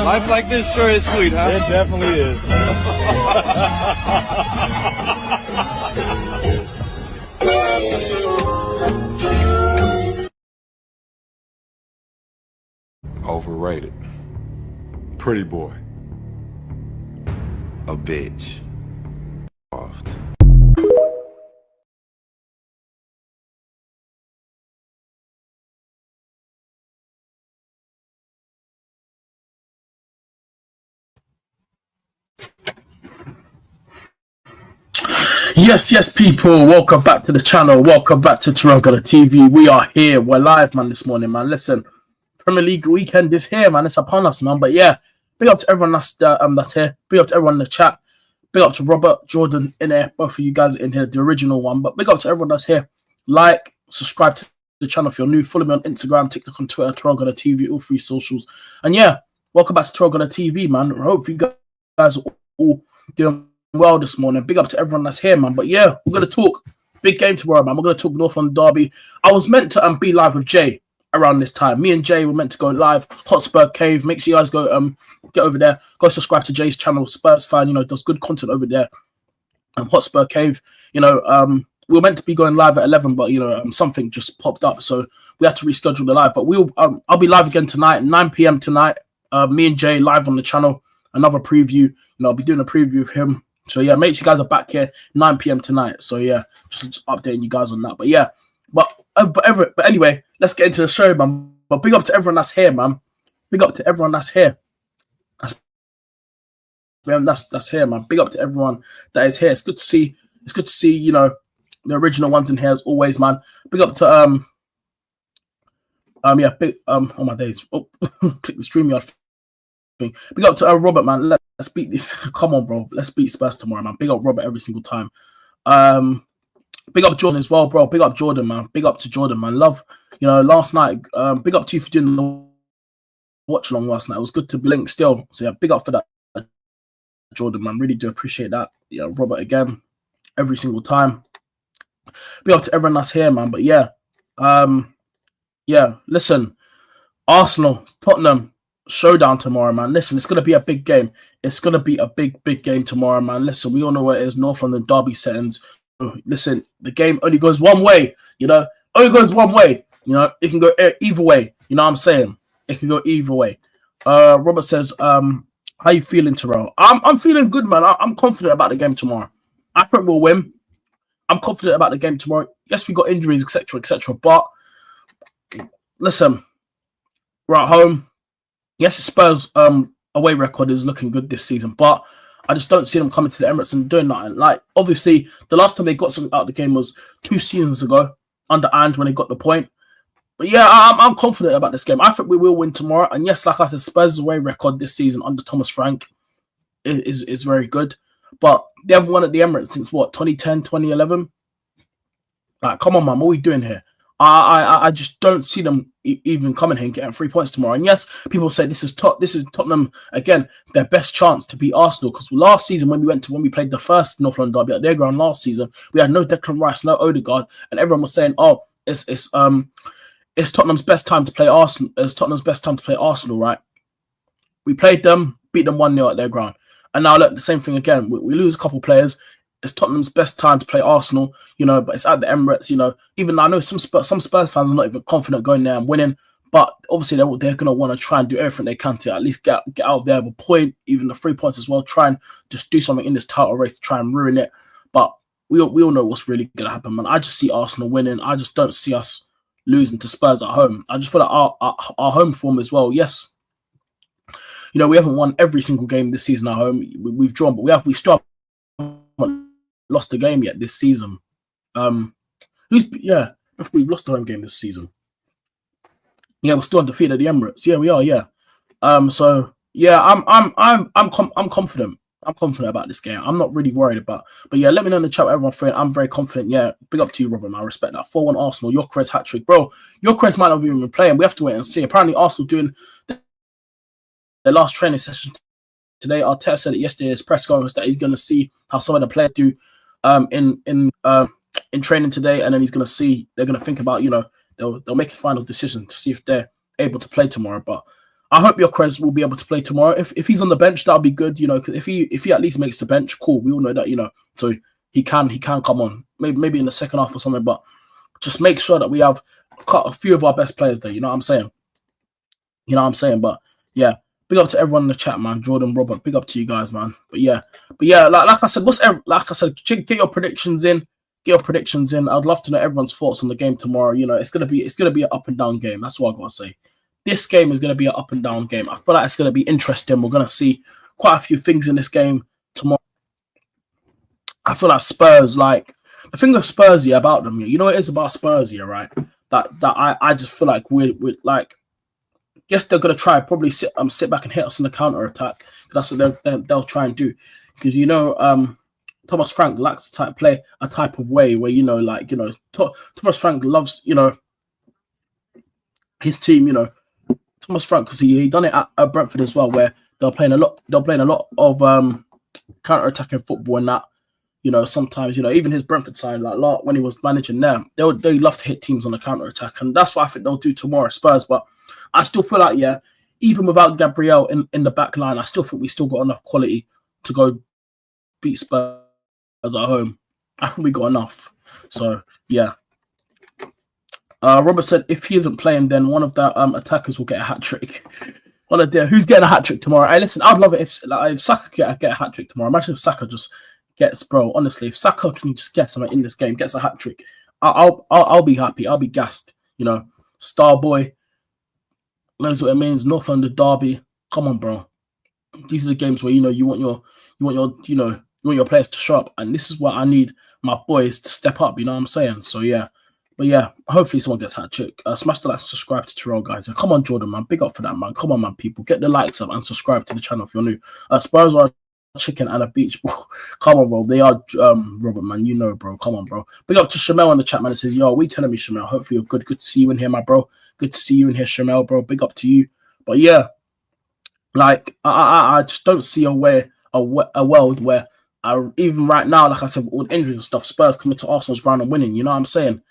Life like this sure is sweet, huh? It definitely is. Overrated. Pretty boy. A bitch. Oft. Yes, people. Welcome back to the channel. Welcome back to TyrellgunnerTV. We are here. We're live, man, this morning, man. Listen, Premier League weekend is here, man. It's upon us, man. But yeah, big up to everyone that's here. Big up to everyone in the chat. Big up to Robert, Jordan in there. Both of you guys in here, the original one. But big up to everyone that's here. Like, subscribe to the channel if you're new. Follow me on Instagram, TikTok, and Twitter, TyrellgunnerTV, all three socials. And yeah, welcome back to TyrellgunnerTV, man. I hope you guys are all doing well this morning. Big up to everyone that's here, man. But yeah, we're going to talk big game tomorrow, man. We're going to talk North London Derby. I was meant to be live with Jay around this time. Me and Jay were meant to go live. Hotspur Cave. Make sure you guys go get over there. Go subscribe to Jay's channel. Spurs fan, you know, does good content over there. Hotspur Cave, you know, we were meant to be going live at 11, but you know, something just popped up, so we had to reschedule the live. But I'll be live again tonight, 9 p.m. tonight. Me and Jay live on the channel. Another preview. You know, I'll be doing a preview of him. So yeah, make sure you guys are back here 9 p.m. tonight. So yeah, just updating you guys on that. But yeah, but anyway, let's get into the show, man. But big up to everyone that's here, man. Big up to everyone that's here. That's here, man. Big up to everyone that is here. It's good to see. It's good to see, you know, the original ones in here as always, man. Big up to yeah, big on my days. Oh, click the StreamYard thing. Big up to Robert, man. Let's beat this. Come on, bro. Let's beat Spurs tomorrow, man. Big up Robert every single time. Big up Jordan as well, bro. Big up Jordan, man. Big up to Jordan, man. Love, you know, last night. Big up to you for doing the watch along last night. It was good to blink still. So yeah, big up for that, Jordan, man. Really do appreciate that. Yeah, Robert again, every single time. Big up to everyone that's here, man. But yeah, yeah. Listen, Arsenal, Tottenham. Showdown tomorrow, man. Listen, it's gonna be a big game. It's gonna be a big game tomorrow, man. Listen, we all know what it is. North London Derby settings. Listen, the game only goes one way. You know, only goes one way. You know, it can go either way. You know what I'm saying? It can go either way. Robert says, "How you feeling, Tyrell?" I'm feeling good, man. I'm confident about the game tomorrow. I think we'll win. I'm confident about the game tomorrow. Yes, we got injuries, etc., etc. But listen, we're at home. Yes, the Spurs away record is looking good this season, but I just don't see them coming to the Emirates and doing nothing. Like, obviously, the last time they got something out of the game was 2 seasons ago under Ange when they got the point. But yeah, I'm confident about this game. I think we will win tomorrow. And yes, like I said, Spurs' away record this season under Thomas Frank is very good. But they haven't won at the Emirates since, what, 2010, 2011? Like, come on, man, what are we doing here? I just don't see them even coming here and getting 3 points tomorrow. And yes, people say this is Tottenham again, their best chance to beat Arsenal, because last season when we played the first North London Derby at their ground last season, we had no Declan Rice, no Odegaard, and everyone was saying, "Oh, it's Tottenham's best time to play Arsenal. It's Tottenham's best time to play Arsenal, right?" We played them, beat them 1-0 at their ground, and now look, the same thing again. We lose a couple players. It's Tottenham's best time to play Arsenal, you know, but it's at the Emirates, you know. Even I know some Spurs fans are not even confident going there and winning, but obviously they're going to want to try and do everything they can to at least get out of there with a point, even the 3 points as well. Try and just do something in this title race to try and ruin it. But we all know what's really going to happen, man. I just see Arsenal winning. I just don't see us losing to Spurs at home. I just feel like our home form as well. Yes, you know, we haven't won every single game this season at home. We've drawn, but we still haven't lost a game yet this season. If we've lost a home game this season. Yeah, we're still undefeated at the Emirates. Yeah, we are. Yeah. So yeah, I'm confident. I'm confident about this game. I'm not really worried about. But yeah, let me know in the chat what everyone feeling. I'm very confident. Yeah, big up to you, Robert. Man. I respect that. 4-1 Arsenal. Gyökeres hat trick, bro. Gyökeres might not even been playing. We have to wait and see. Apparently, Arsenal doing their last training session today. Arteta said it yesterday in his press conference that he's going to see how some of the players do in in training today, and then he's going to see. They're going to think about, they'll make a final decision to see if they're able to play tomorrow. But I hope Gyökeres will be able to play tomorrow. If he's on the bench, that'll be good. Cause if he at least makes the bench, cool. We all know that, so he can come on. Maybe in the second half or something. But just make sure that we have cut a few of our best players there. You know what I'm saying? But yeah, big up to everyone in the chat, man. Jordan, Robert, big up to you guys, man. But yeah, like I said, get your predictions in. I'd love to know everyone's thoughts on the game tomorrow. It's gonna be an up and down game. That's what I gotta say. This game is gonna be an up and down game. I feel like it's gonna be interesting. We're gonna see quite a few things in this game tomorrow. I feel like Spurs, like the thing with Spurs here about them, you know what it is about Spurs here, right? That I just feel like we're like, guess they're gonna try probably sit back and hit us in the counter attack. That's what they'll try and do, because Thomas Frank likes to play a type of way where Thomas Frank loves his team. Thomas Frank, because he done it at Brentford as well, where they're playing a lot of counter attacking football and that. Sometimes even his Brentford side, like when he was managing them, they love to hit teams on the counter attack, and that's what I think they'll do tomorrow, Spurs. But I still feel like even without Gabriel in the back line, I still think we still got enough quality to go beat Spurs at home. I think we got enough. So yeah. Robert said if he isn't playing, then one of the attackers will get a hat trick. What a dear. Who's getting a hat trick tomorrow? Hey, listen, I'd love it if Saka get a hat trick tomorrow. Imagine if Saka just gets, bro. Honestly, if Saka can just get something in this game, gets a hat trick, I'll be happy. I'll be gassed. Star boy knows what it means. North London derby. Come on, bro. These are the games where you want your players to show up, and this is what I need my boys to step up. You know what I'm saying? So yeah. But yeah, hopefully someone gets hat trick. Smash the like, subscribe to Tyrell, guys. And come on, Jordan, man. Big up for that, man. Come on, man, people. Get the likes up and subscribe to the channel if you're new. Spurs are a chicken and a beach, bro. Come on, bro. They are, Robert, man. Bro. Come on, bro. Big up to Shamel in the chat, man. It says, yo, we telling me, Shamel. Hopefully you're good. Good to see you in here, my bro. Good to see you in here, Shamel, bro. Big up to you. But yeah, like, I just don't see a world where, even right now, like I said, with all the injuries and stuff, Spurs coming to Arsenal's ground and winning. You know what I'm saying?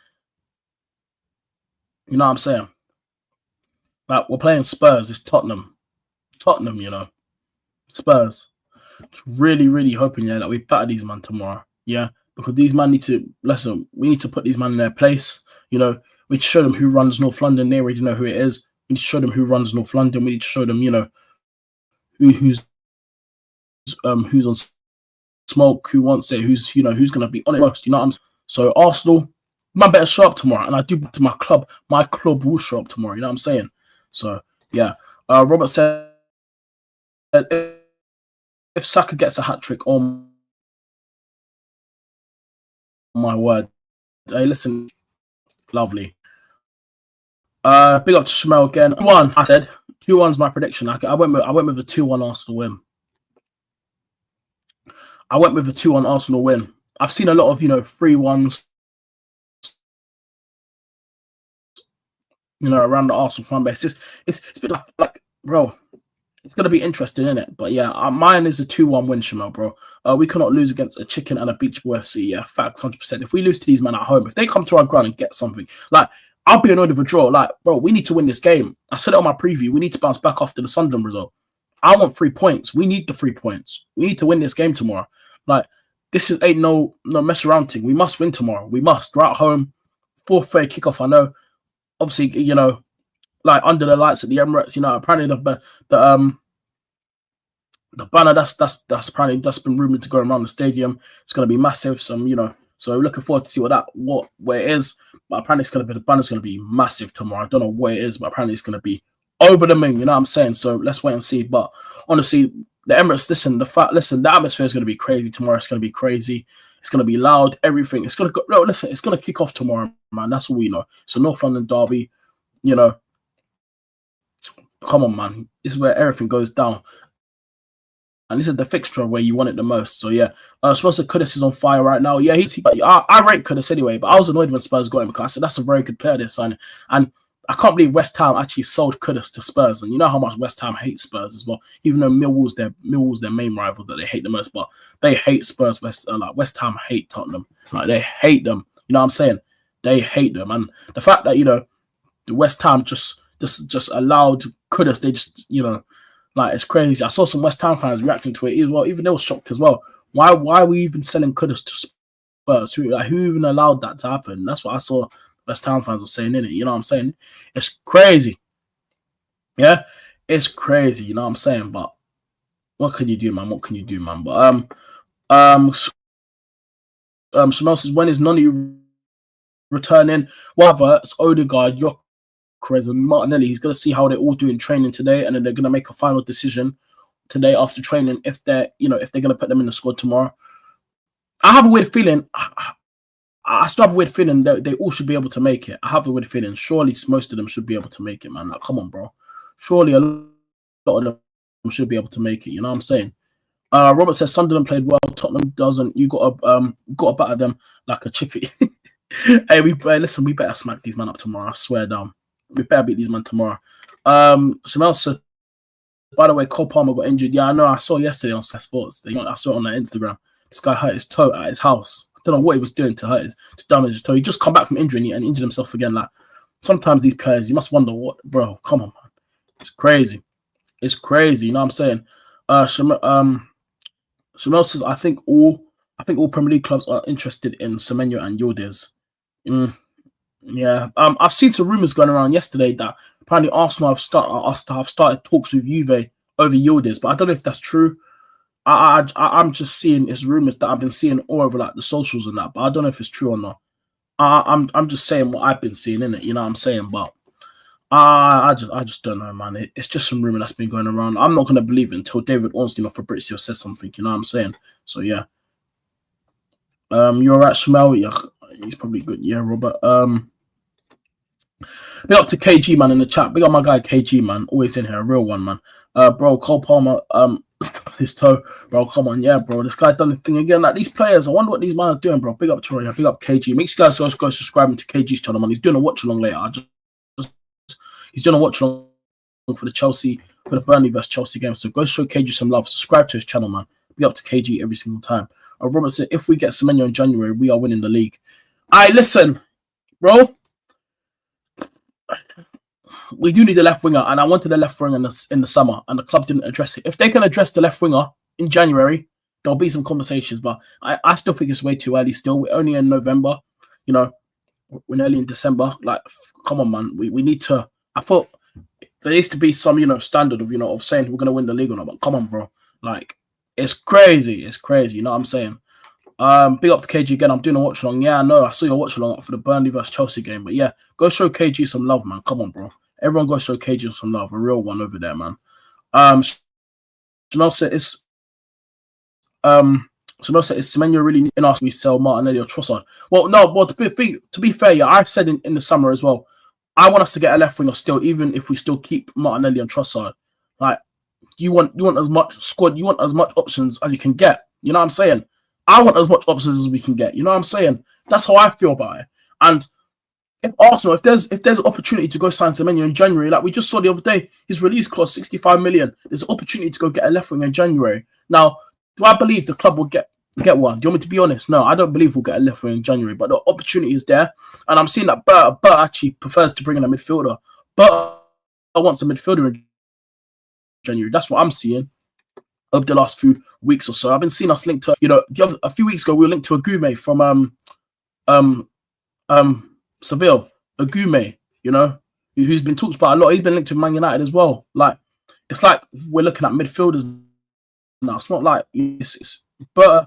Like, we're playing Spurs. It's Tottenham, Spurs. Just really, really hoping, that we batter these man tomorrow. Yeah, because these man need to, listen, we need to put these man in their place. We need to show them who runs North London. They already know who it is. We need to show them who runs North London. We need to show them, who's on smoke, who wants it, who's going to be on it most. You know what I'm saying? So Arsenal, man, better show up tomorrow, and I do to my club. My club will show up tomorrow. You know what I'm saying? So yeah. Robert said if Saka gets a hat trick, oh my word! Hey, listen, lovely. Big up to Shamel again. 2-1. I said 2-1's my prediction. I went with a 2-1 Arsenal win. I went with a 2-1 Arsenal win. I've seen a lot of 3-1s. Around the Arsenal fan base. It's been like, bro, it's going to be interesting, isn't it? But yeah, mine is a 2-1 win, Shamel, bro. We cannot lose against a chicken and a beach boy FC. Yeah, facts, 100%. If we lose to these men at home, if they come to our ground and get something, like, I'll be annoyed with a draw. Like, bro, we need to win this game. I said it on my preview. We need to bounce back after the Sunderland result. I want 3 points. We need the 3 points. We need to win this game tomorrow. Like, this ain't no mess around thing. We must win tomorrow. We must. We're at home. 4:30 kickoff. I know. Obviously, like under the lights at the Emirates, apparently the banner that's apparently that's been rumored to go around the stadium. It's going to be massive. So we're looking forward to see where it is. But apparently the banner's going to be massive tomorrow. I don't know what it is, but apparently it's going to be over the moon. You know what I'm saying? So let's wait and see. But honestly, the Emirates, the atmosphere is going to be crazy tomorrow. It's going to be crazy. It's going to be loud. Everything. It's going to go. No, listen. It's going to kick off tomorrow, man. That's all we know. So North London derby. Come on, man. This is where everything goes down. And this is the fixture where you want it the most. So yeah, Spurs Kudus is on fire right now. Yeah, I rate Kudus anyway, but I was annoyed when Spurs got him because I said that's a very good player they're signing. And I can't believe West Ham actually sold Kudus to Spurs. And you know how much West Ham hates Spurs as well. Even though Millwall's their main rival that they hate the most, but they hate Spurs. West Ham hate Tottenham. Like, they hate them. You know what I'm saying? They hate them, and the fact that the West Ham just allowed Kudus, they just like, it's crazy. I saw some West Ham fans reacting to it as well. Even they were shocked as well. Why are we even selling Kudus to Spurs? Who even allowed that to happen? That's what I saw West Ham fans were saying, in it. You know what I'm saying? It's crazy. Yeah, it's crazy. You know what I'm saying? But what can you do, man? What can you do, man? But Shamel says, when is Noni returning? Whatever, it's Odegaard, Gyökeres, and Martinelli. He's going to see how they're all doing training today, and then they're going to make a final decision today after training if they're if they're going to put them in the squad tomorrow. I have a weird feeling. I still have a weird feeling that they all should be able to make it. I have a weird feeling. Surely most of them should be able to make it, man. Like, come on, bro. Surely a lot of them should be able to make it. You know what I'm saying? Robert says Sunderland played well. Tottenham doesn't. You got to batter them like a chippy. Hey, listen. We better smack these men up tomorrow. I swear down. We better beat these men tomorrow. Shamel said, by the way, Cole Palmer got injured. Yeah, I know. I saw yesterday on Sky Sports. I saw it on their Instagram. This guy hurt his toe at his house. I don't know what he was doing to damage his toe. He just come back from injury and injured himself again. Like, sometimes these players, you must wonder what, bro. Come on, man. It's crazy. It's crazy. You know what I'm saying? Shamel says, I think all Premier League clubs are interested in Semenyo and Yildiz. Yeah. I've seen some rumors going around yesterday that apparently Arsenal have started talks with Juve over Yildiz, but I don't know if that's true. I'm just seeing it's rumors that I've been seeing all over like the socials and that, but I don't know if it's true or not. I'm just saying what I've been seeing in it. You know what I'm saying? But I just don't know, man. It's just some rumor that's been going around. I'm not gonna believe it until David Ornstein or Fabrizio says something. You know what I'm saying? So yeah. You're right, Shamel. Yeah, he's probably good. Yeah, Robert. Big up to KG, man, in the chat. Big up my guy KG, man. Always in here, a real one, man. Bro, Cole Palmer, his toe, bro. Come on, yeah, bro. This guy done the thing again. Like, these players, I wonder what these men are doing, bro. Big up to Roy, big up KG. Make sure you guys go subscribing to KG's channel, man. He's doing a watch along later. He's doing a watch along for the Burnley vs Chelsea game. So go show KG some love. Subscribe to his channel, man. Big up to KG every single time. Robert said, if we get Semenyo in January, we are winning the league. Listen, bro. We do need a left winger, and I wanted a left winger in the summer, and the club didn't address it. If they can address the left winger in January, there'll be some conversations, but I still think it's way too early still. We're only in November, we're early in December. Like, come on, man. We need to, I thought there needs to be some, standard of saying we're going to win the league or not, but come on, bro. Like, it's crazy. It's crazy. You know what I'm saying? Big up to KG again. I'm doing a watch along. Yeah, I know. I saw your watch along for the Burnley vs Chelsea game. But yeah, go show KG some love, man. Come on, bro. Everyone go show KG some love. A real one over there, man. Chanel said is Semenyo really in us we sell Martinelli or Trossard? Well, no. Well, to be fair, yeah, I said in the summer as well. I want us to get a left winger still, even if we still keep Martinelli and Trossard. Like, you want as much squad, you want as much options as you can get. You know what I'm saying? I want as much options as we can get. You know what I'm saying? That's how I feel about it. And if Arsenal, if there's an opportunity to go sign Semenyo in January, like we just saw the other day, his release cost 65 million. There's an opportunity to go get a left winger in January. Now, do I believe the club will get one? Do you want me to be honest? No, I don't believe we'll get a left winger in January, but the opportunity is there. And I'm seeing that Bert actually prefers to bring in a midfielder. Bert wants a midfielder in January. That's what I'm seeing over the last few weeks or so. I've been seeing us linked to, a few weeks ago, we were linked to Agume from Seville. Agume, who's been talked about a lot. He's been linked to Man United as well. Like, it's like we're looking at midfielders now. It's not like it's Bert's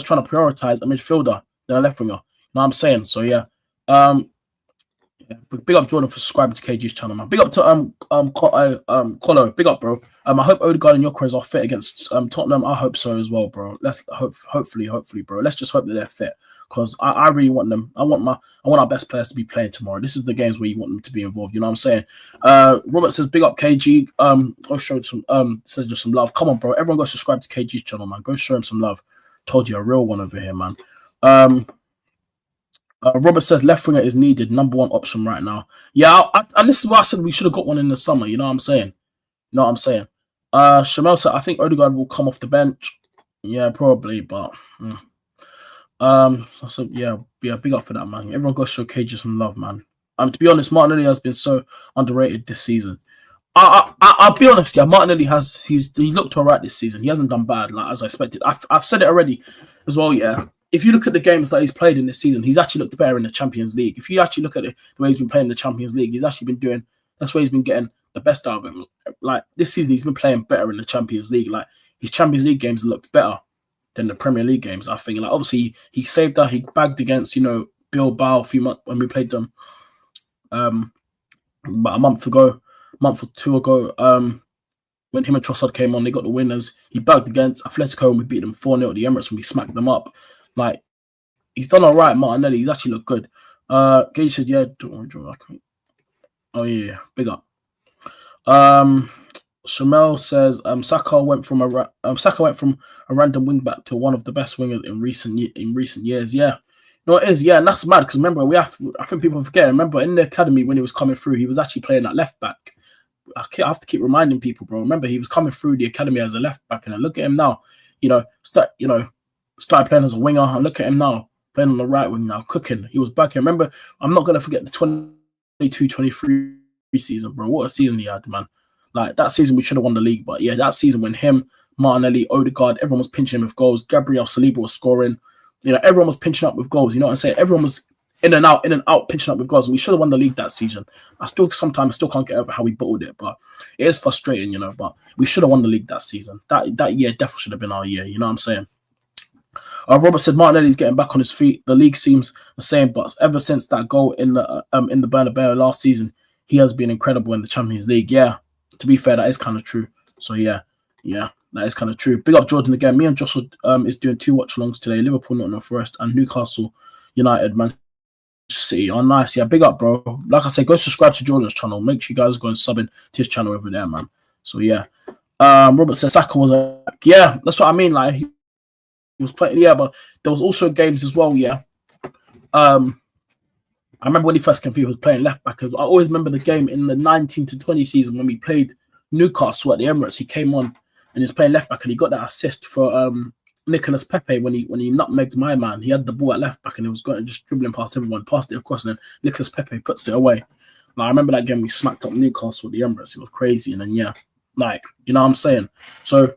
trying to prioritize a midfielder than a left winger. You know what I'm saying? So yeah. Big up Jordan for subscribing to KG's channel, man. Big up to Colo. Big up, bro. I hope Odegaard and Gyökeres are fit against Tottenham. I hope so as well, bro. Let's hopefully, bro. Let's just hope that they're fit, because I really want them. I want our best players to be playing tomorrow. This is the games where you want them to be involved. You know what I'm saying? Robert says, big up KG. Go show some says just some love. Come on, bro. Everyone go subscribe to KG's channel, man. Go show him some love. Told you, a real one over here, man. Robert says left winger is needed, number one option right now. Yeah, and this is why I said we should have got one in the summer. You know what I'm saying? Shamel said I think Odegaard will come off the bench. Yeah, probably, but So yeah, big up for that, man. Everyone got to show Cages some love, man. To be honest, Martinelli has been so underrated this season. I'll be honest, yeah. Martinelli he looked alright this season. He hasn't done bad, like as I expected. I've said it already, as well. Yeah, if you look at the games that he's played in this season, he's actually looked better in the Champions League. If you actually look at the way he's been playing in the Champions League, he's actually been doing. That's where he's been getting the best out of him. Like this season, he's been playing better in the Champions League. Like his Champions League games looked better than the Premier League games. I think. Like obviously, he saved that. He bagged against Bilbao a few months when we played them. About a month or two ago, when him and Trossard came on, they got the winners. He bagged against Atletico and we beat them 4-0 at the Emirates when we smacked them up. Like, he's done all right, Martinelli. He's actually looked good. Gage said, yeah, don't worry. Oh, yeah, big up. Shamel says, Saka went from a random wing back to one of the best wingers in recent years. Yeah. No, it is, yeah, and that's mad because remember I think people forget. Remember in the academy when he was coming through, he was actually playing at left back. I have to keep reminding people, bro. Remember he was coming through the academy as a left back, and then look at him now. Started playing as a winger, and look at him now playing on the right wing now, cooking. He was back here. Remember, I'm not gonna forget the 22-23 season, bro. What a season he had, man. Like that season we should have won the league, but yeah, that season when him, Martinelli, Odegaard, everyone was pinching him with goals. Gabriel Saliba was scoring. Everyone was pinching up with goals. You know what I'm saying? Everyone was in and out, pinching up with goals. And we should have won the league that season. I still can't get over how we bottled it, but it is frustrating, But we should have won the league that season. That year definitely should have been our year. You know what I'm saying? Robert said Martinelli's getting back on his feet. The league seems the same, but ever since that goal in the Bernabeu last season, he has been incredible in the Champions League. Yeah, to be fair, that is kind of true. So yeah. That is kind of true. Big up Jordan again. Me and Joshua is doing 2 watch-alongs today. Liverpool, Nottingham Forest, and Newcastle United, Manchester City. Oh, nice. Yeah, big up, bro. Like I said, go subscribe to Jordan's channel. Make sure you guys go and sub in to his channel over there, man. So, yeah. Robert said Saka was yeah, that's what I mean. Like, he was playing, yeah, but there was also games as well, yeah. I remember when he first came through, he was playing left back. I always remember the game in the 19-20 season when we played Newcastle at the Emirates. He came on and he was playing left back, and he got that assist for Nicolas Pepe when he nutmegged my man. He had the ball at left back and he was going just dribbling past everyone, passed it across, and then Nicolas Pepe puts it away. Like, I remember that game we smacked up Newcastle at the Emirates. It was crazy, and then you know what I'm saying. So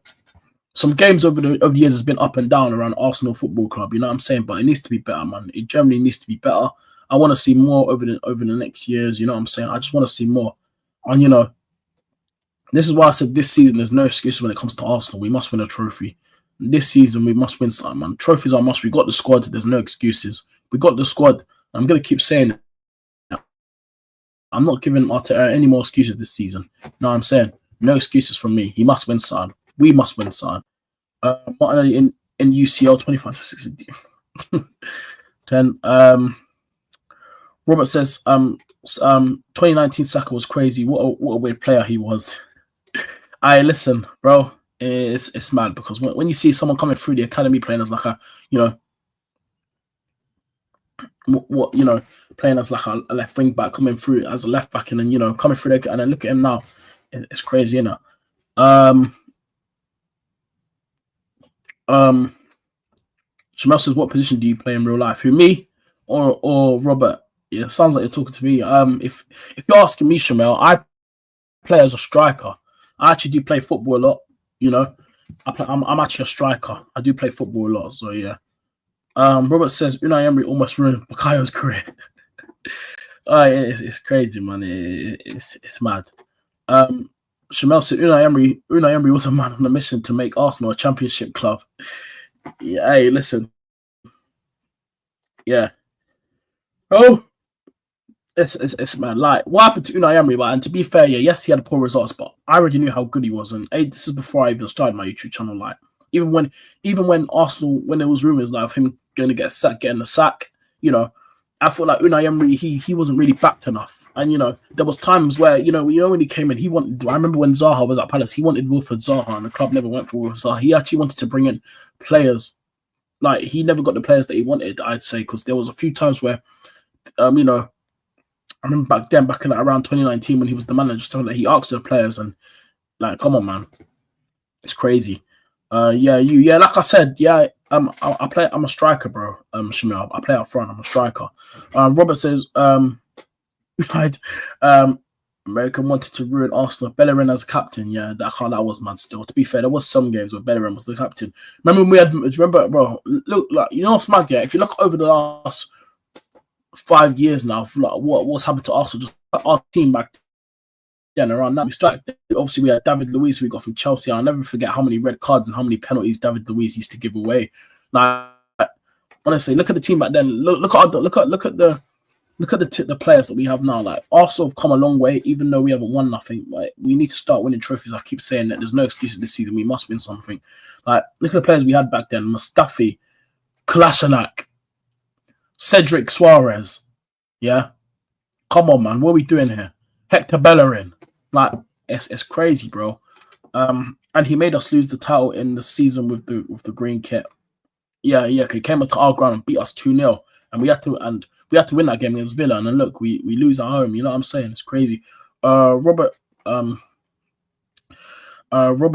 some games over the years has been up and down around Arsenal Football Club. You know what I'm saying, but it needs to be better, man. It generally needs to be better. I want to see more over the next years. You know what I'm saying. I just want to see more, and this is why I said this season there's no excuse when it comes to Arsenal. We must win a trophy. This season we must win something, man. Trophies are a must. We got the squad. There's no excuses. We got the squad. I'm going to keep saying it. I'm not giving Arteta any more excuses this season. No, I'm saying no excuses from me. He must win something. We must win something. Martinelli in UCL 25-60. 10. Robert says 2019 Saka was crazy. What a weird player he was. Listen, bro, it's mad because when you see someone coming through the academy playing as like a, playing as like a left wing back, coming through as a left back, and then coming through there, and then look at him now, it's crazy, Shamel says, what position do you play in real life? Who, me or Robert? Yeah, it sounds like you're talking to me. If you're asking me, Shamel, I play as a striker. I actually do play football a lot. I'm actually a striker. I do play football a lot. So yeah. Robert says Unai Emery almost ruined Bakayo's career. It's crazy, man. It's mad. Shamel said Unai Emery was a man on a mission to make Arsenal a championship club. Yeah, hey, listen. Yeah. Oh. It's man, like what happened to Unai Emery, and to be fair, yes, he had poor results, but I already knew how good he was, and this is before I even started my YouTube channel. Like even when Arsenal, when there was rumors like of him going to getting the sack, I felt like Unai Emery he wasn't really backed enough, and there was times where when he came in, he wanted. I remember when Zaha was at Palace, he wanted Wilfred Zaha, and the club never went for Wilfred Zaha. He actually wanted to bring in players, like he never got the players that he wanted. I'd say because there was a few times where, I remember back in around 2019 when he was the manager, so like he asked the players and like, come on, man, it's crazy. Like I said, I play. I'm a striker, bro. Shamil, I play up front. I'm a striker. Robert says, American wanted to ruin Arsenal. Bellerin as captain, yeah, that was mad. Still, to be fair, there was some games where Bellerin was the captain. Remember when we had? Remember, bro? Look, like you know what's mad? Yeah, if you look over the last 5 years now, like what's happened to Arsenal, just our team back then around that we started. Obviously, we had David Luiz, we got from Chelsea. I'll never forget how many red cards and how many penalties David Luiz used to give away. Like, honestly, look at the team back then. Look at the players that we have now. Like Arsenal have come a long way, even though we haven't won nothing. Like we need to start winning trophies. I keep saying that there's no excuses this season. We must win something. Like look at the players we had back then: Mustafi, Kolasinac, Cedric Suarez. Yeah, come on, man. What are we doing here? Hector Bellerin. Like it's crazy, bro. And he made us lose the title in the season with the green kit. Yeah. He came up to our ground and beat us 2-0, and we had to win that game against Villa. And then look, we lose at home. You know what I'm saying? It's crazy. Robert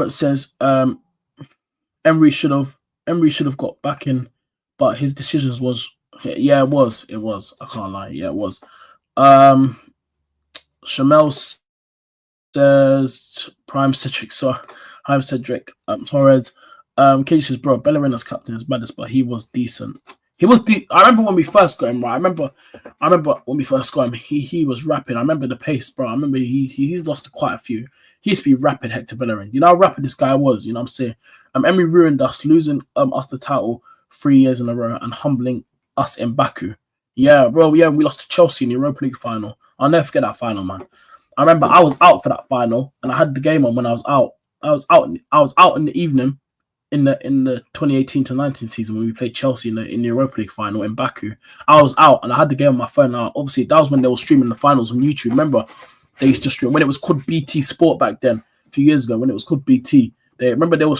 says Emery should have got back in, but his decisions was it was. I can't lie. Yeah, it was. Shamel says Prime Cedric. Torres. Katie says, bro, Bellerin as captain is madness, but he was decent. I remember when we first got him, right? I remember when we first got him, he was rapid. I remember the pace, bro. I remember he's lost quite a few. He used to be rapid, Hector Bellerin. You know how rapid this guy was, you know what I'm saying? Emery ruined us, losing us the title 3 years in a row and humbling us in Baku. Yeah, bro, yeah, we lost to Chelsea in the Europa League final. I'll never forget that final, man. I remember I was out for that final and I had the game on when I was out. I was out in the evening in the 2018-19 season when we played Chelsea in the Europa League final in Baku. I was out and I had the game on my phone. Now, obviously, that was when they were streaming the finals on YouTube. Remember, they used to stream when it was called BT Sport back then, a few years ago when it was called BT. They were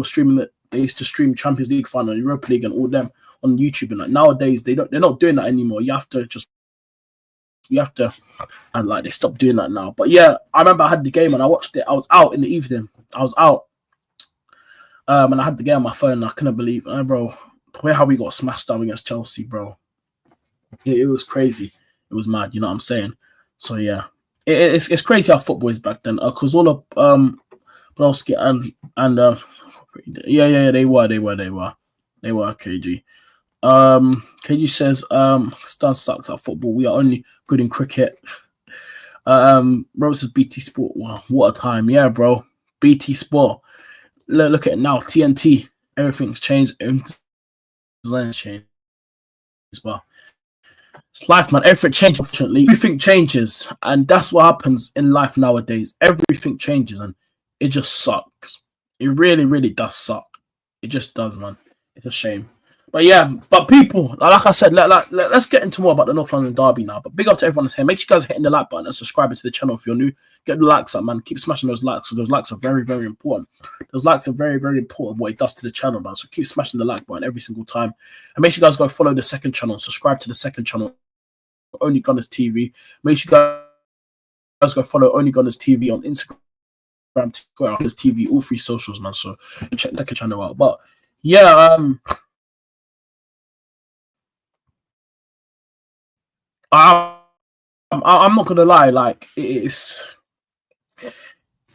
streaming it. They used to stream Champions League final, Europa League, and all them on YouTube. And like nowadays, they're not doing that anymore. You have to, and like they stopped doing that now. But yeah, I remember I had the game and I watched it. I was out in the evening. And I had the game on my phone and I couldn't believe it. Bro, how we got smashed down against Chelsea, bro. It was crazy. It was mad, you know what I'm saying? So yeah. It's crazy how football is back then. Because all of Blowski and they were KG. KG says Stan sucks at football. We are only good in cricket. Rose says BT Sport. Wow, what a time. Yeah, bro. BT Sport. Look at it now. TNT. Everything's changed. Everything's changed as well. It's life, man. Everything changes, unfortunately. Everything changes. And that's what happens in life nowadays. Everything changes and it just sucks. It really, really does suck. It just does, man. It's a shame. But yeah, but people, like I said, let's get into more about the North London derby now. But big up to everyone that's here. Make sure you guys are hitting the like button and subscribing to the channel if you're new. Get the likes up, man. Keep smashing those likes. So those likes are very, very important. Those likes are very, very important what it does to the channel, man. So keep smashing the like button every single time. And make sure you guys go follow the second channel. Subscribe to the second channel, Only Gunners TV. Make sure you guys go follow Only Gunners TV on Instagram, Twitter, Gunners TV, all 3 socials, man. So check the second channel out. But yeah, I'm not gonna lie, like it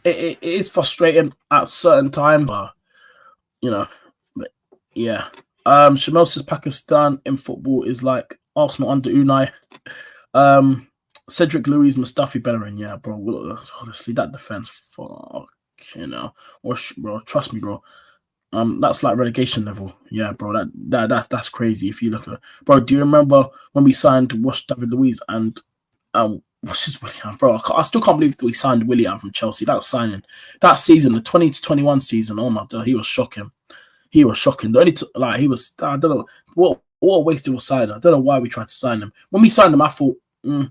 is frustrating at certain times, but you know, but yeah. Shamel says Pakistan in football is like Arsenal under Unai. Cedric Luiz, Mustafi Bellerin, yeah, bro. Honestly, that defense, fuck, you know, bro, trust me, bro. That's like relegation level. Yeah, bro. That's crazy. If you look at, bro, do you remember when we signed David Luiz and what's his Willian, bro? I still can't believe that we signed Willian from Chelsea. That signing, that season, the 20-21 season. Oh my god, he was shocking. He was shocking. The only he was. I don't know what a waste it was signing. I don't know why we tried to sign him. When we signed him, I thought it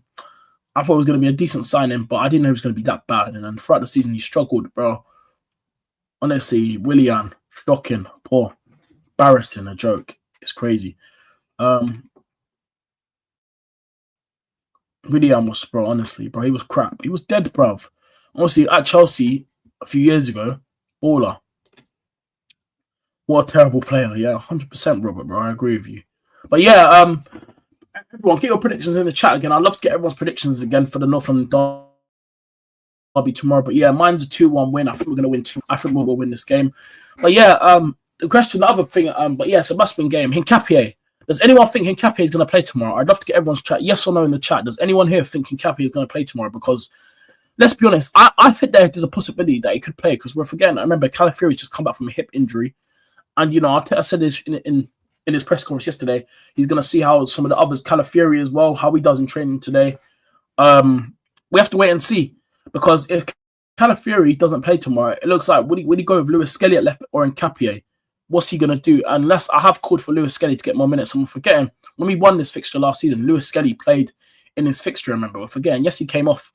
was going to be a decent signing, but I didn't know it was going to be that bad. And then throughout the season, he struggled, bro. Honestly, Willian. Shocking, poor, embarrassing, a joke. It's crazy. Willian was, bro, honestly, bro, he was crap. He was dead, bruv. Honestly, at Chelsea a few years ago, baller. What a terrible player. Yeah, 100%, Robert, bro. I agree with you. But yeah, everyone, get your predictions in the chat again. I'd love to get everyone's predictions again for the North London derby tomorrow. But yeah, mine's a 2-1 win. I think we're going to win 2. I think we'll win this game. But yeah, the other thing, but yeah, it's a must-win game. Hincapie. Does anyone think Hincapie is going to play tomorrow? I'd love to get everyone's chat, yes or no, in the chat. Does anyone here think Hincapie is going to play tomorrow? Because let's be honest, I think there's a possibility that he could play because we're forgetting. I remember Calafiori just come back from a hip injury. And, you know, I said this in his press conference yesterday. He's going to see how some of the others, Calafiori as well, how he does in training today. We have to wait and see. Because if Calafiori doesn't play tomorrow, it looks like, would he go with Lewis Skelly at left or Hincapie? What's he going to do? Unless I have called for Lewis Skelly to get more minutes. And we're forgetting, when we won this fixture last season, Lewis Skelly played in his fixture, remember. We're forgetting, yes, he came off.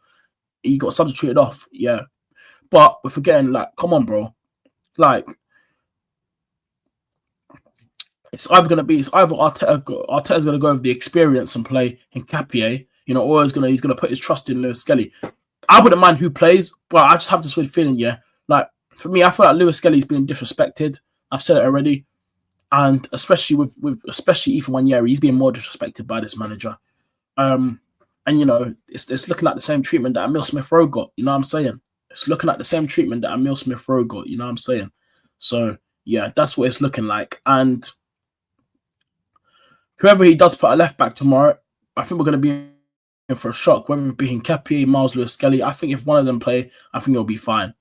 He got substituted off, yeah. But we're forgetting, like, come on, bro. Like, it's either Arteta's going to go with the experience and play Hincapie, you know, or he's going to put his trust in Lewis Skelly. I wouldn't mind who plays, but I just have this weird feeling, yeah. Like, for me, I feel like Lewis Skelly's being disrespected. I've said it already. And especially with Ethan Wanyeri, he's being more disrespected by this manager. And, you know, it's looking like the same treatment that Emile Smith-Rowe got, you know what I'm saying? It's looking like the same treatment that Emile Smith-Rowe got, you know what I'm saying? So, yeah, that's what it's looking like. And whoever he does put a left back tomorrow, I think we're going to be in for a shock. Whether it be Hincapie, Miles Lewis Skelly, I think if one of them play, I think it'll be fine.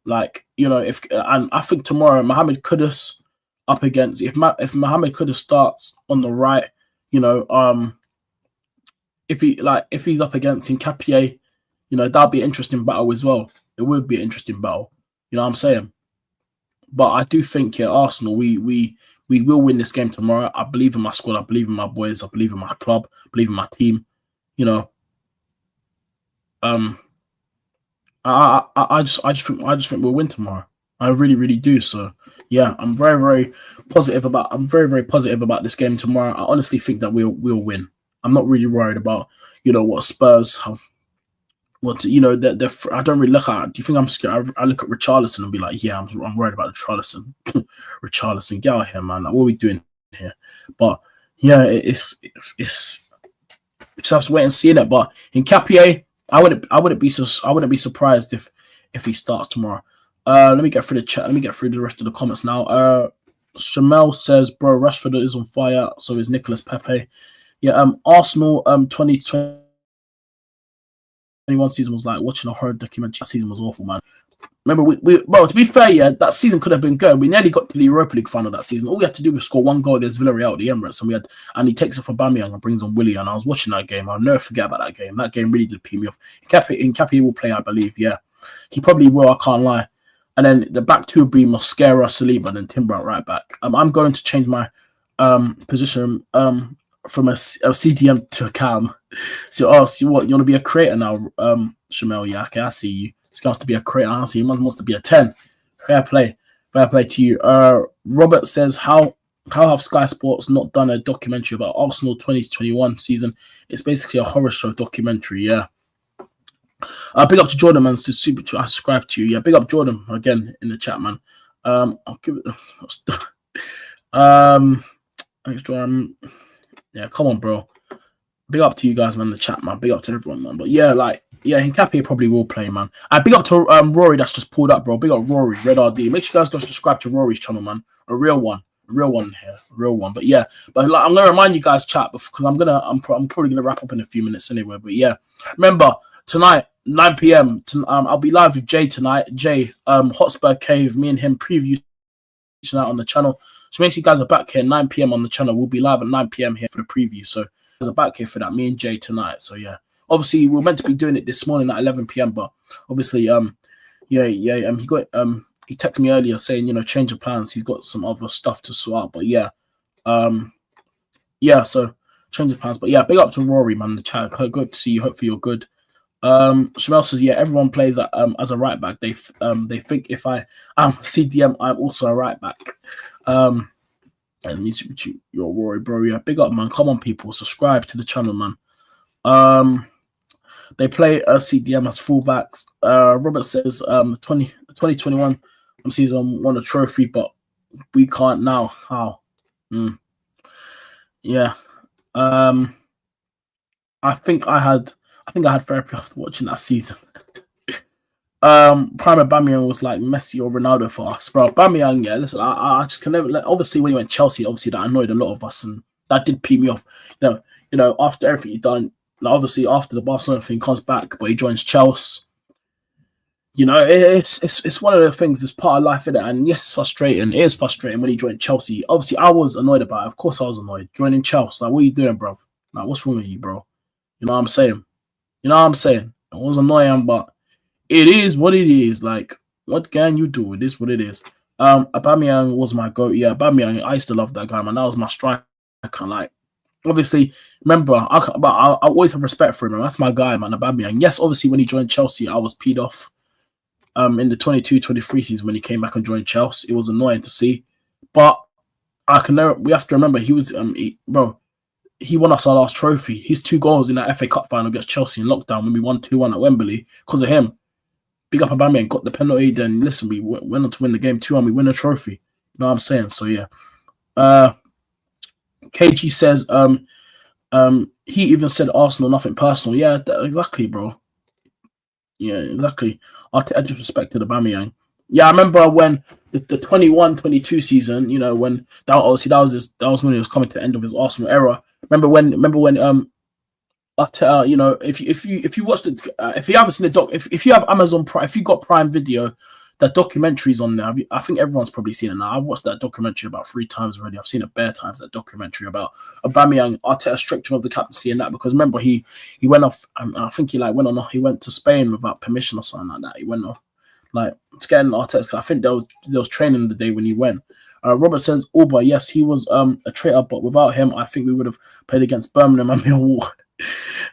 Like, you know, and I think tomorrow Mohamed Kudus up against if Mohamed Kudus starts on the right, you know, if he's up against Hincapie, you know, that'll be an interesting battle as well. It would be an interesting battle. You know what I'm saying? But I do think, yeah, Arsenal, we will win this game tomorrow. I believe in my squad. I believe in my boys. I believe in my club. I believe in my team. You know, I just think we'll win tomorrow. I really, really do. So yeah, I'm very, very positive about. I'm very, very positive about this game tomorrow. I honestly think that we'll win. I'm not really worried about, you know, what Spurs have. What, you know, I don't really look at. Do you think I'm scared? I look at Richarlison and be like, yeah, I'm worried about Richarlison. Richarlison, get out here, man. Like, what are we doing here? But yeah, it's we just have to wait and see that. But Hincapie, I wouldn't be surprised if he starts tomorrow. Let me get through the chat. Let me get through the rest of the comments now. Shamel says, bro, Rashford is on fire. So is Nicolas Pepe. Yeah, Arsenal 2021 season was like watching a horror documentary. That season was awful, man. Remember, well, to be fair, yeah, that season could have been good. We nearly got to the Europa League final that season. All we had to do was score one goal against Villarreal at the Emirates, and he takes it for Bamiyang and brings on Willie. And I was watching that game. I'll never forget about that game. That game really did pee me off. Hincapie will play, I believe. Yeah, he probably will. I can't lie. And then the back two will be Mosquera, Saliba, and then Timber at right back. I'm going to change my position from a CDM to a cam. So, what, you want to be a creator now, Shamel? Yeah, okay, I see you. This guy wants to be a creator. I see he wants to be a 10. Fair play to you. Robert says, how have Sky Sports not done a documentary about Arsenal 2021 season? It's basically a horror show documentary. Yeah. Big up to Jordan, man. So super. I subscribe to you. Yeah, big up Jordan again in the chat, man. I'll give it. Thanks, Jordan. Yeah, come on, bro. Big up to you guys, man, in the chat, man. Big up to everyone, man. But yeah, Hincapie probably will play, man. Big up to Rory that's just pulled up, bro. Big up Rory, Red RD. Make sure you guys go subscribe to Rory's channel, man. A real one here, a real one. But yeah, I'm gonna remind you guys, chat, because I'm probably gonna wrap up in a few minutes anyway. But yeah, remember tonight, 9 p.m. I'll be live with Jay tonight. Jay, Hotspur Cave. Me and him preview tonight on the channel. So make sure you guys are back here 9 p.m. on the channel. We'll be live at 9 p.m. here for the preview. So guys are back here for that. Me and Jay tonight. So yeah, obviously we were meant to be doing it this morning at 11 p.m. But obviously, he texted me earlier saying, you know, change of plans. He's got some other stuff to sort out. But yeah, so change of plans. But yeah, big up to Rory, man. In the chat. Good to see you. Hopefully you're good. Shamel says, yeah, everyone plays as a right back. They think if I am CDM, I'm also a right back. And you're Rory, bro. Yeah, big up, man. Come on, people, subscribe to the channel, man. They play CDM as fullbacks. Robert says the 2021 season won a trophy, but We can't now. How? Yeah. I think I had therapy after watching that season. Prime Aubameyang was like Messi or Ronaldo for us, bro. Aubameyang, yeah. Listen, I just can never. Like, obviously, when he went Chelsea, obviously that annoyed a lot of us, and that did pee me off. After everything he done, like, obviously after the Barcelona thing comes back, but he joins Chelsea. It's one of the things. It's part of life, isn't it? And yes, it's frustrating. It is frustrating when he joined Chelsea. Obviously, I was annoyed about it. Of course, I was annoyed joining Chelsea. Like, what are you doing, bro? Like, what's wrong with you, bro? You know what I'm saying? It was annoying, but it is what it is. Like, what can you do? It is what it is. Aubameyang was my goat. Yeah, Aubameyang. I used to love that guy, man. That was my striker. Like, obviously, remember, I always have respect for him. Man. That's my guy, man. Aubameyang. Yes, obviously, when he joined Chelsea, I was peed off. In the 22-23 season when he came back and joined Chelsea, it was annoying to see. But we have to remember he was he won us our last trophy. His 2 goals in that FA Cup final against Chelsea in lockdown when we won 2-1 at Wembley because of him. Big up Aubameyang, got the penalty. Then listen, we went on to win the game 2-1. We win a trophy. You know what I'm saying? So yeah. KG says he even said Arsenal, nothing personal. Yeah, exactly, bro. Yeah, exactly. I just respected Aubameyang. Yeah, I remember when the 21-22 season, when that was when he was coming to the end of his Arsenal era. Remember when if you watched it, if you haven't seen the doc, if you have Amazon Prime, if you got Prime Video, that documentary's on there. I think everyone's probably seen it now. I've watched that documentary about 3 times already. I've seen it bare times. That documentary about Aubameyang. Arteta stripped him of the captaincy and that because remember he went off. I think he went to Spain without permission or something like that. He went off to get in Arteta. I think there was training the day when he went. Robert says, Auba, yes, he was a traitor, but without him, I think we would have played against Birmingham and Millwall.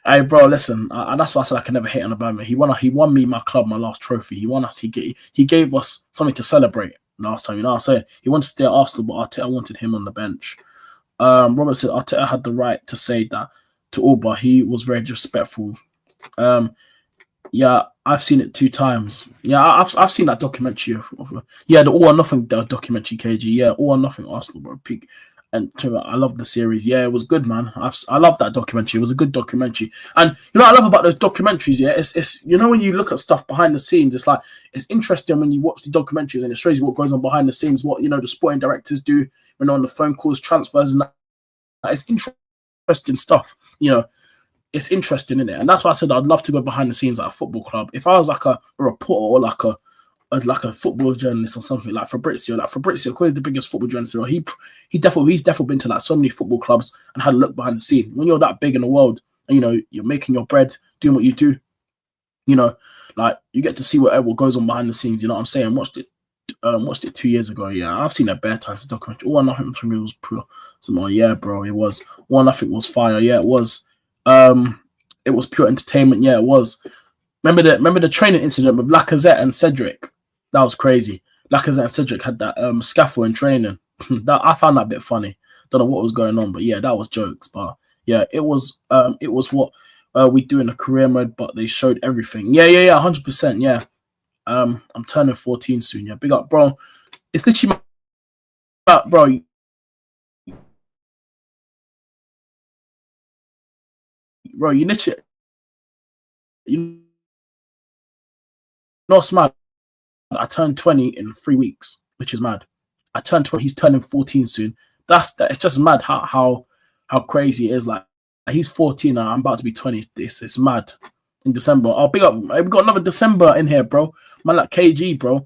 Hey, bro, listen, that's why I said I can never hate on Aubameyang. He won me, my club, my last trophy. He won us. He gave us something to celebrate last time. You know what I'm saying? He wanted to stay at Arsenal, but Arteta wanted him on the bench. Robert said Arteta had the right to say that to Auba. He was very disrespectful. Yeah, I've seen it 2 times. Yeah, I've seen that documentary. Yeah, the All or Nothing documentary, KG. Yeah, All or Nothing Arsenal, bro. Peak. And I love the series. Yeah, it was good, man. I love that documentary. It was a good documentary. And you know what I love about those documentaries, yeah? It's when you look at stuff behind the scenes, it's interesting when you watch the documentaries and it shows you what goes on behind the scenes, what the sporting directors do when they're on the phone calls, transfers, and that. It's interesting stuff. It's interesting, isn't it? And that's why I said I'd love to go behind the scenes at a football club. If I was like a reporter or like a football journalist or something like Fabrizio, because he's the biggest football journalist, he's definitely been to so many football clubs and had a look behind the scene. When you're that big in the world and you're making your bread, doing what you do, you get to see what goes on behind the scenes. You know what I'm saying? Watched it 2 years ago. Yeah, I've seen it bare times. The documentary. All I think it was pure. Yeah, bro, it was. One I think was fire. Yeah, it was. It was pure entertainment. Yeah, it was. Remember the training incident with Lacazette and Cedric? That was crazy. Lacazette and Cedric had that scaffold in training. I found that a bit funny. Don't know what was going on, but yeah, that was jokes. But yeah, it was what we do in the career mode, but they showed everything. Yeah, 100%. Yeah. I'm turning 14 soon. Yeah, big up, bro. It's literally bro. Bro, you literally, it's mad. I turned 20 in 3 weeks, which is mad. I turned 20. He's turning 14 soon. It's just mad how crazy it is. Like he's 14 now. I'm about to be 20. It's mad. In December. Oh, big up. We got another December in here, bro. Man, like KG, bro.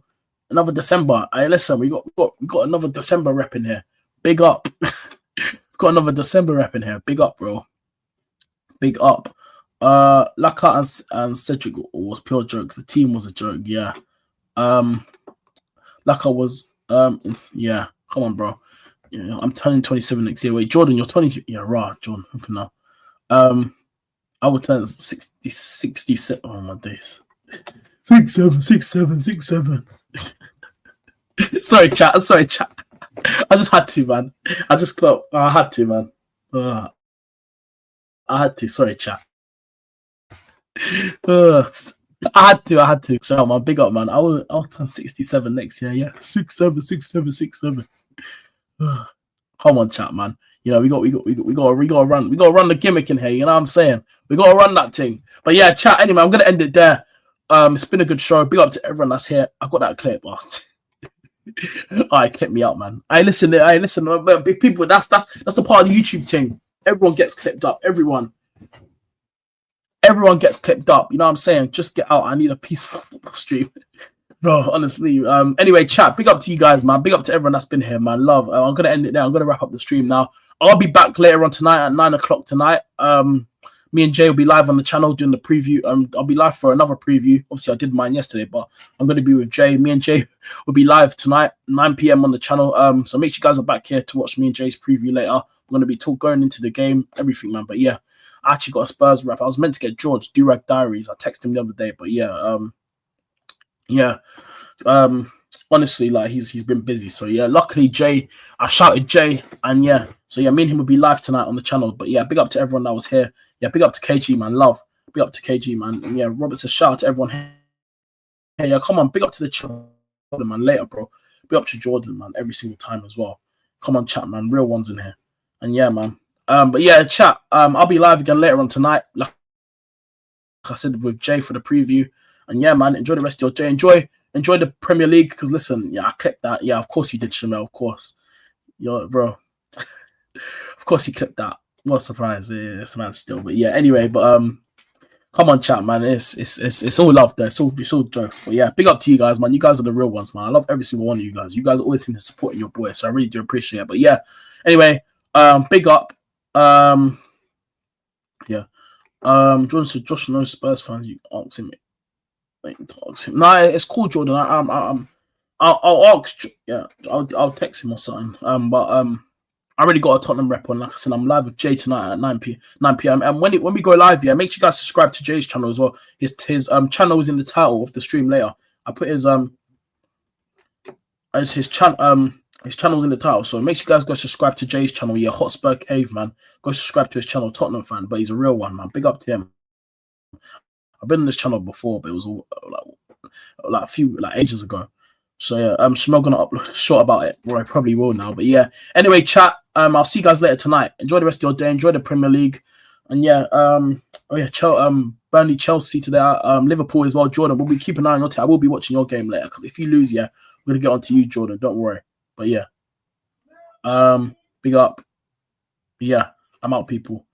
Another December. Hey, listen, we got another December rep in here. Big up. Got another December rep in here. Big up, bro. Big up. Laka and Cedric was pure jokes. The team was a joke, yeah. Laka was yeah. Come on, bro. Yeah, I'm turning 27 next year. Wait, Jordan, you're 20. Yeah, right, Jordan. No. I would turn 67. Oh my days. 67. Sorry, chat. I just had to, man. I had to, man. I had to. Sorry, chat. I had to. So, man, big up, man. I'll turn 67 next year. Yeah, 67. Come on, chat, man. You know, we gotta run the gimmick in here. You know what I'm saying? We gotta run that thing. But yeah, chat. Anyway, I'm gonna end it there. It's been a good show. Big up to everyone that's here. I got that clip. All right, clip me out, man. I listen. People. That's the part of the YouTube thing. Everyone gets clipped up. Everyone gets clipped up. You know what I'm saying? Just get out. I need a peaceful football stream. Bro, honestly. Anyway, chat, big up to you guys, man. Big up to everyone that's been here, man. Love. I'm gonna end it there. I'm gonna wrap up the stream now. I'll be back later on tonight at 9 o'clock tonight. Me and Jay will be live on the channel doing the preview. I'll be live for another preview. Obviously, I did mine yesterday, but I'm gonna be with Jay. Me and Jay will be live tonight, 9 p.m. on the channel. So make sure you guys are back here to watch me and Jay's preview later. I'm gonna be going into the game, everything, man. But yeah, I actually got a Spurs rap. I was meant to get George Durag Diaries. I texted him the other day, but yeah, honestly, like he's been busy. So yeah, luckily Jay, I shouted Jay, and yeah, so yeah, me and him will be live tonight on the channel. But yeah, big up to everyone that was here. Yeah, big up to KG, man. Love. Big up to KG, man. And yeah, Robert says shout out to everyone here. Hey, yeah, come on, big up to the channel, man. Later, bro. Big up to Jordan, man. Every single time as well. Come on, chat, man. Real ones in here. And yeah, man. But yeah, chat. I'll be live again later on tonight. Like I said, with Jay for the preview. And yeah, man, enjoy the rest of your day. Enjoy the Premier League, because listen, yeah, I clipped that. Yeah, of course you did, Shamel. Of course, yo, bro. Of course you clipped that. What a surprise, it's man still. But yeah, anyway, but come on, chat, man. It's all love there. It's all jokes. But yeah, big up to you guys, man. You guys are the real ones, man. I love every single one of you guys. You guys always seem to support your boy, so I really do appreciate it. But yeah, anyway, big up. Yeah. Jordan said Josh knows Spurs fans. You ask him. No, it's cool, Jordan. I'll ask. Yeah, I'll text him or something. But I already got a Tottenham rep on. Like I said, I'm live with Jay tonight at 9 p.m. And when we go live, yeah, make sure you guys subscribe to Jay's channel as well. His channel is in the title of the stream later. I put his channel's in the title, so make sure you guys go subscribe to Jay's channel. Yeah, Hotspur Cave, man. Go subscribe to his channel, Tottenham fan, but he's a real one, man. Big up to him. I've been on this channel before, but it was all like ages ago. So yeah, Shmel gonna upload short about it, or I probably will now. But yeah, anyway, chat. I'll see you guys later tonight. Enjoy the rest of your day. Enjoy the Premier League, and yeah, Burnley, Chelsea today. Liverpool as well. Jordan, we'll be keeping an eye on your team. I will be watching your game later, because if you lose, yeah, we're gonna get on to you, Jordan. Don't worry. But yeah, big up. Yeah, I'm out, people.